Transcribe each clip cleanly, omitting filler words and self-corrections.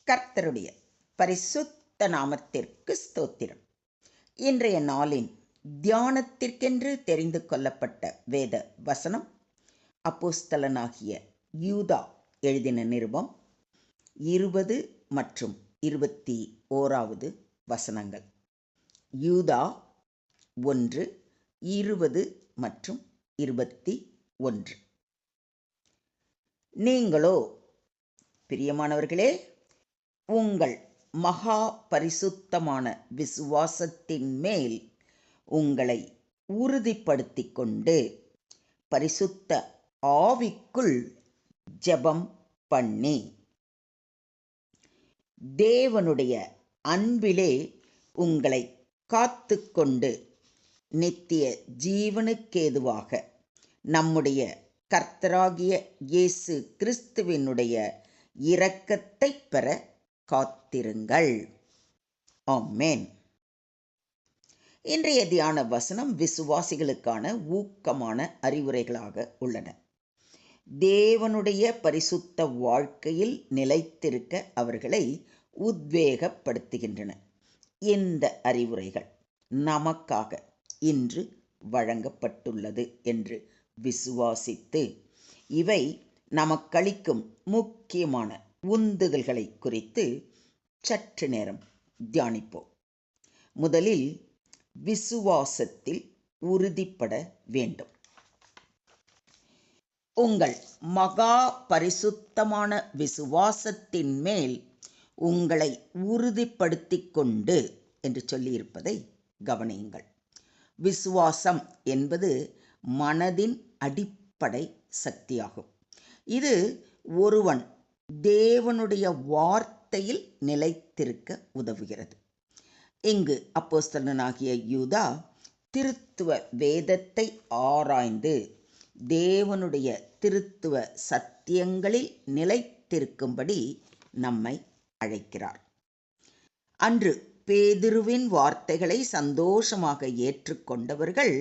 கர்த்தருடைய பரிசுத்த நாமத்திற்கு ஸ்தோத்திரம். இன்றைய நாளின் தியானத்திற்கென்று தெரிந்து கொள்ளப்பட்ட வேத வசனம் அப்போஸ்தலனாகிய யூதா எழுதின நிருபம் 20 மற்றும் 21 வசனங்கள். யூதா 1, 20 மற்றும் 21. நீங்களோ பிரியமானவர்களே, உங்கள் மகா பரிசுத்தமான விசுவாசத்தின் மேல் உங்களை உறுதிப்படுத்திக் கொண்டு பரிசுத்த ஆவிக்குள் ஜெபம் பண்ணி தேவனுடைய அன்பிலே உங்களை காத்து கொண்டு நித்திய ஜீவனுக்கேதுவாக நம்முடைய கர்த்தராகிய இயேசு கிறிஸ்துவினுடைய இரக்கத்தை பெற காத்திருங்கள். ஆமென். இன்றைய தியான வசனம் விசுவாசிகளுக்கான ஊக்கமான அறிவுரைகளாக உள்ளன. தேவனுடைய பரிசுத்த வாழ்க்கையில் நிலைத்திருக்க அவர்களை உத்வேகப்படுத்துகின்றன. இந்த அறிவுரைகள் நமக்காக இன்று வழங்கப்பட்டுள்ளது என்று விசுவாசித்து இவை நமக்களிக்கும் முக்கியமான உந்துதல்களை குறித்து சற்று நேரம் தியானிப்போம். முதலில் விசுவாசத்தில் உறுதிப்பட வேண்டும். உங்கள் மகா பரிசுத்தமான விசுவாசத்தின் மேல் உங்களை உறுதிப்படுத்திக் கொண்டு என்று சொல்லியிருப்பதை கவனியுங்கள். விசுவாசம் என்பது மனதின் அடிப்படை சக்தியாகும். இது ஒருவன் தேவனுடைய வார்த்தையில் நிலைத்திருக்க உதவுகிறது. இங்கு அப்போஸ்தலனாகிய யூதா திருத்துவ வேதத்தை ஆராய்ந்து தேவனுடைய திருத்துவ சத்தியங்களில் நிலைத்திருக்கும்படி நம்மை அழைக்கிறார். அன்று பேதுருவின் வார்த்தைகளை சந்தோஷமாக ஏற்றுக்கொண்டவர்கள்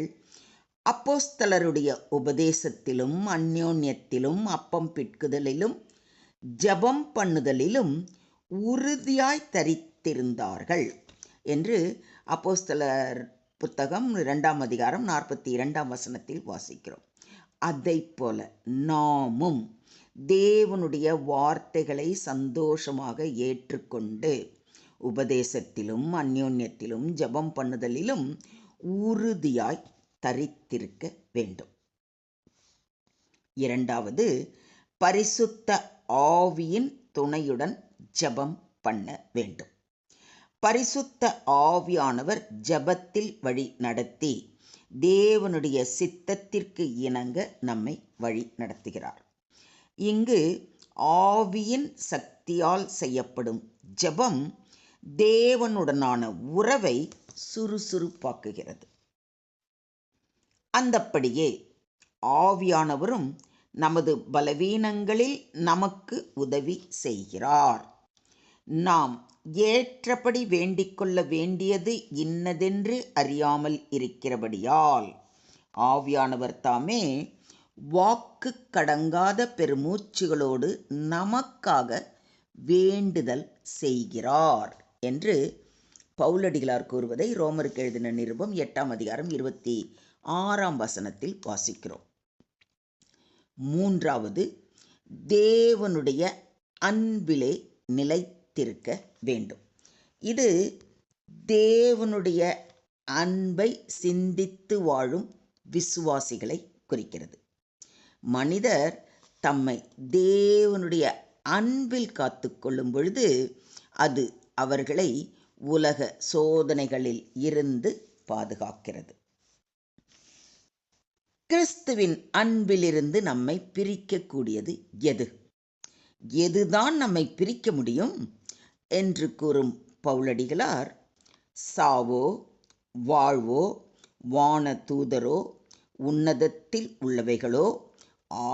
அப்போஸ்தலருடைய உபதேசத்திலும் அந்யோன்யத்திலும் அப்பம் பிட்குதலிலும் ஜெபம் பண்ணுதலிலும் உறுதியாய் தரித்திருந்தார்கள் என்று அப்போஸ்தலர் புத்தகம் 2 அதிகாரம் 42 வசனத்தில் வாசிக்கிறோம். அதைப்போல நாமும் தேவனுடைய வார்த்தைகளை சந்தோஷமாக ஏற்றுக்கொண்டு உபதேசத்திலும் அந்யோன்யத்திலும் ஜெபம் பண்ணுதலிலும் உறுதியாய் தரித்திருக்க வேண்டும். இரண்டாவது, பரிசுத்த ஆவியின் துணையுடன் ஜெபம் பண்ண வேண்டும். பரிசுத்த ஆவியானவர் ஜெபத்தில் வழி நடத்தி தேவனுடைய சித்தத்திற்கு இணங்க நம்மை வழி நடத்துகிறார். இங்கு ஆவியின் சக்தியால் செய்யப்படும் ஜெபம் தேவனுடனான உறவை சுறுசுறுப்பாக்குகிறது. அந்தப்படியே ஆவியானவரும் நமது பலவீனங்களில் நமக்கு உதவி செய்கிறார். நாம் ஏற்றபடி வேண்டிக்கொள்ள வேண்டியது இன்னதென்று அறியாமல் இருக்கிறபடியால் ஆவியானவர் தாமே வாக்கு கடங்காத பெருமூச்சுகளோடு நமக்காக வேண்டுதல் செய்கிறார் என்று பவுலடிகளார் கூறுவதை ரோமருக்கு எழுதின நிருபம் 8 அதிகாரம் 26 வசனத்தில் வாசிக்கிறோம். மூன்றாவது, தேவனுடைய அன்பிலே நிலைத்திருக்க வேண்டும். இது தேவனுடைய அன்பை சிந்தித்து வாழும் விசுவாசிகளை குறிக்கிறது. மனிதர் தம்மை தேவனுடைய அன்பில் காத்து கொள்ளும் பொழுது அது அவர்களை உலக சோதனைகளில் இருந்து பாதுகாக்கிறது. கிறிஸ்துவின் அன்பிலிருந்து நம்மை பிரிக்கக்கூடியது எது? எதுதான் நம்மை பிரிக்க முடியும் என்று கூறும் பவுலடிகளார், சாவோ வாழ்வோ வான தூதரோ உன்னதத்தில் உள்ளவைகளோ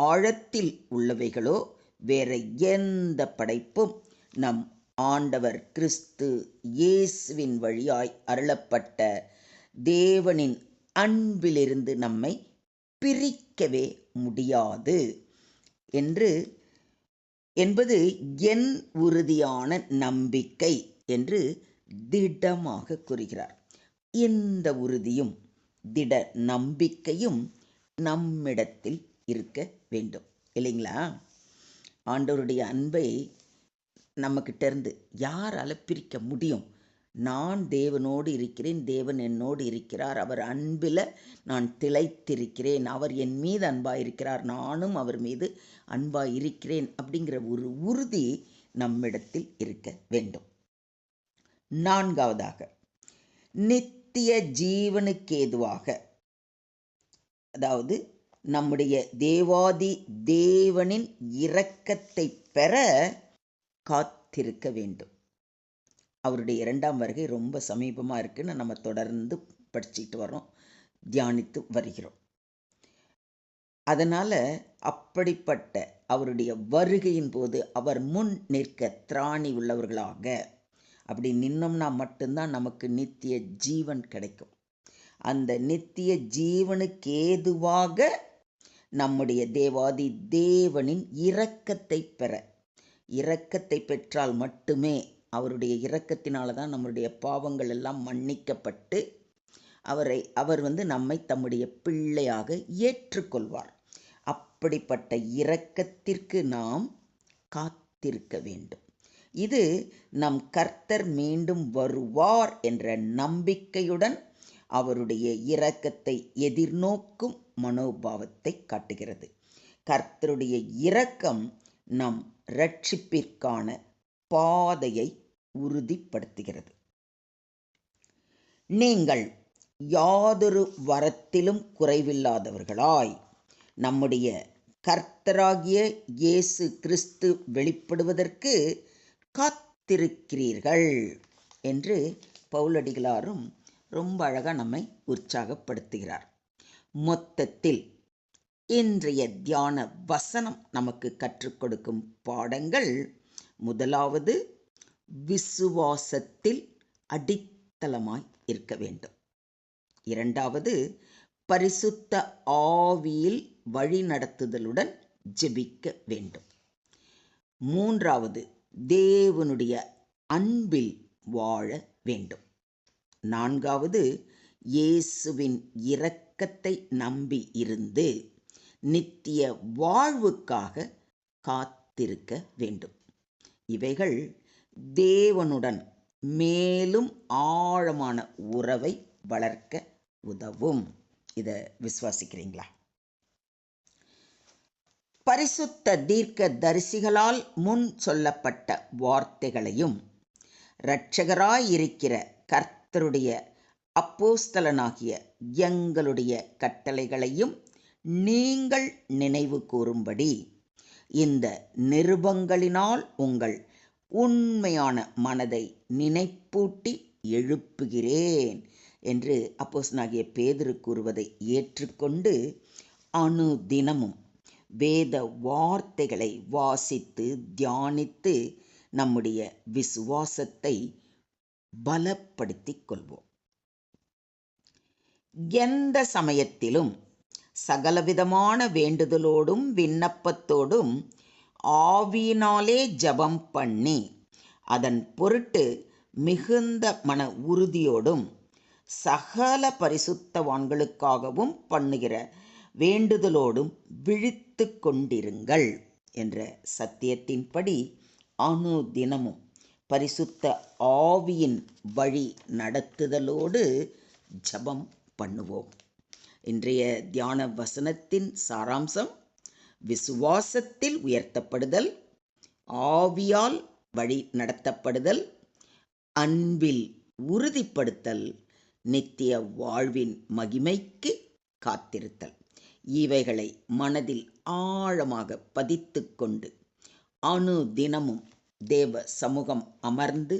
ஆழத்தில் உள்ளவைகளோ வேற எந்த படைப்பும் நம் ஆண்டவர் கிறிஸ்து இயேசுவின் வழியாய் அருளப்பட்ட தேவனின் அன்பிலிருந்து நம்மை பிரிக்கவே முடியாது என்று என்பது என் உறுதியான நம்பிக்கை என்று திடமாக கூறுகிறார். இந்த உறுதியும் திட நம்பிக்கையும் நம்மிடத்தில் இருக்க வேண்டும் இல்லைங்களா? ஆண்டவருடைய அன்பை நம்மக்கிட்ட இருந்து யாரால பிரிக்க முடியும்? நான் தேவனோடு இருக்கிறேன், தேவன் என்னோடு இருக்கிறார், அவர் அன்பில் நான் திளைத்திருக்கிறேன், அவர் என் மீது அன்பாயிருக்கிறார், நானும் அவர் மீது அன்பாயிருக்கிறேன் அப்படிங்கிற ஒரு உறுதி நம்மிடத்தில் இருக்க வேண்டும். நான்காவதாக, நித்திய ஜீவனுக்கேதுவாக, அதாவது நம்முடைய தேவாதி தேவனின் இரக்கத்தை பெற காத்திருக்க வேண்டும். அவருடைய 2ஆம் வருகை ரொம்ப சமீபமாக இருக்குன்னு நம்ம தொடர்ந்து படிச்சுட்டு வரோம், தியானித்து வருகிறோம். அதனால் அப்படிப்பட்ட அவருடைய வருகையின் போது அவர் முன் நிற்க திராணி உள்ளவர்களாக அப்படி நின்னோம்னா மட்டும்தான் நமக்கு நித்திய ஜீவன் கிடைக்கும். அந்த நித்திய ஜீவனுக்கு ஏதுவாக நம்முடைய தேவாதி தேவனின் இரக்கத்தை பெற, இரக்கத்தை பெற்றால் மட்டுமே, அவருடைய இரக்கத்தினால தான் நம்முடைய பாவங்கள் எல்லாம் மன்னிக்கப்பட்டு அவர் நம்மை தம்முடைய பிள்ளையாக ஏற்றுக்கொள்வார். அப்படிப்பட்ட இரக்கத்திற்கு நாம் காத்திருக்க வேண்டும். இது நம் கர்த்தர் மீண்டும் வருவார் என்ற நம்பிக்கையுடன் அவருடைய இரக்கத்தை எதிர்நோக்கும் மனோபாவத்தை காட்டுகிறது. கர்த்தருடைய இரக்கம் நம் இரட்சிப்பிற்கான பாதையை உறுதிப்படுத்துகிறது. நீங்கள் யாதொரு வரத்திலும் குறைவில்லாதவர்களாய் நம்முடைய கர்த்தராகிய இயேசு கிறிஸ்து வெளிப்படுவதற்கு காத்திருக்கிறீர்கள் என்று பவுலடிகளாரும் ரொம்ப அழகாக நம்மை உற்சாகப்படுத்துகிறார். மொத்தத்தில் இன்றைய தியான வசனம் நமக்கு கற்றுக் கொடுக்கும் பாடங்கள்: முதலாவது, விசுவாசத்தில் அடித்தளமாய் இருக்க வேண்டும். இரண்டாவது, பரிசுத்த ஆவியில் வழிநடத்துதலுடன் ஜெபிக்க வேண்டும். மூன்றாவது, தேவனுடைய அன்பில் வாழ வேண்டும். நான்காவது, இயேசுவின் இரக்கத்தை நம்பி இருந்து நித்திய வாழ்வுக்காக காத்திருக்க வேண்டும். இவைகள் தேவனுடன் மேலும் ஆழமான உறவை வளர்க்க உதவும். இதை விசுவாசிக்கிறீங்களா? பரிசுத்த தீர்க்க தரிசிகளால் முன் சொல்லப்பட்ட வார்த்தைகளையும் இரட்சகராயிருக்கிற கர்த்தருடைய அப்போஸ்தலனாகிய எங்களுடைய கட்டளைகளையும் நீங்கள் நினைவு கூறும்படி இந்த நிருபங்களினால் உங்கள் உண்மையான மனதை நினைப்பூட்டி எழுப்புகிறேன் என்று அப்போஸ்தலனாகிய பேதுரு கூறுவதை ஏற்றுக்கொண்டு அனுதினமும் வேத வார்த்தைகளை வாசித்து தியானித்து நம்முடைய விசுவாசத்தை பலப்படுத்திக் கொள்வோம். எந்த சமயத்திலும் சகலவிதமான வேண்டுதலோடும் விண்ணப்பத்தோடும் ஆவியினாலே ஜெபம் பண்ணி அதன் பொருட்டு மிகுந்த மன உறுதியோடும் சகல பரிசுத்தவான்களுக்காகவும் பண்ணுகிற வேண்டுதலோடும் விழித்து கொண்டிருங்கள் என்ற சத்தியத்தின்படி அனுதினமும் பரிசுத்த ஆவியின் வழி நடத்துதலோடு ஜெபம் பண்ணுவோம். இன்றைய தியான வசனத்தின் சாராம்சம்: விசுவாசத்தில் உயர்த்தப்படுதல், ஆவியால் வழி நடத்தப்படுதல், அன்பில் உறுதிப்படுத்தல், நித்திய வாழ்வின் மகிமைக்கு காத்திருத்தல். இவைகளை மனதில் ஆழமாக பதித்து கொண்டு அனுதினமும் தேவ சமூகம் அமர்ந்து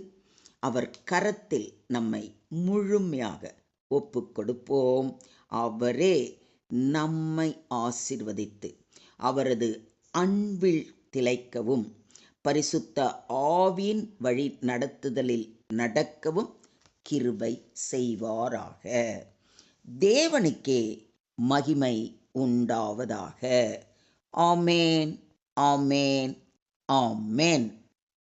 அவர் கரத்தில் நம்மை முழுமையாக ஒப்பு கொடுப்போம். அவரே நம்மை ஆசீர்வதித்து அவரது அன்பில் திளைக்கவும் பரிசுத்த ஆவியின் வழி நடத்துதலில் நடக்கவும் கிருபை செய்வாராக. தேவனுக்கே மகிமை உண்டாவதாக. ஆமேன், ஆமேன், ஆமென்.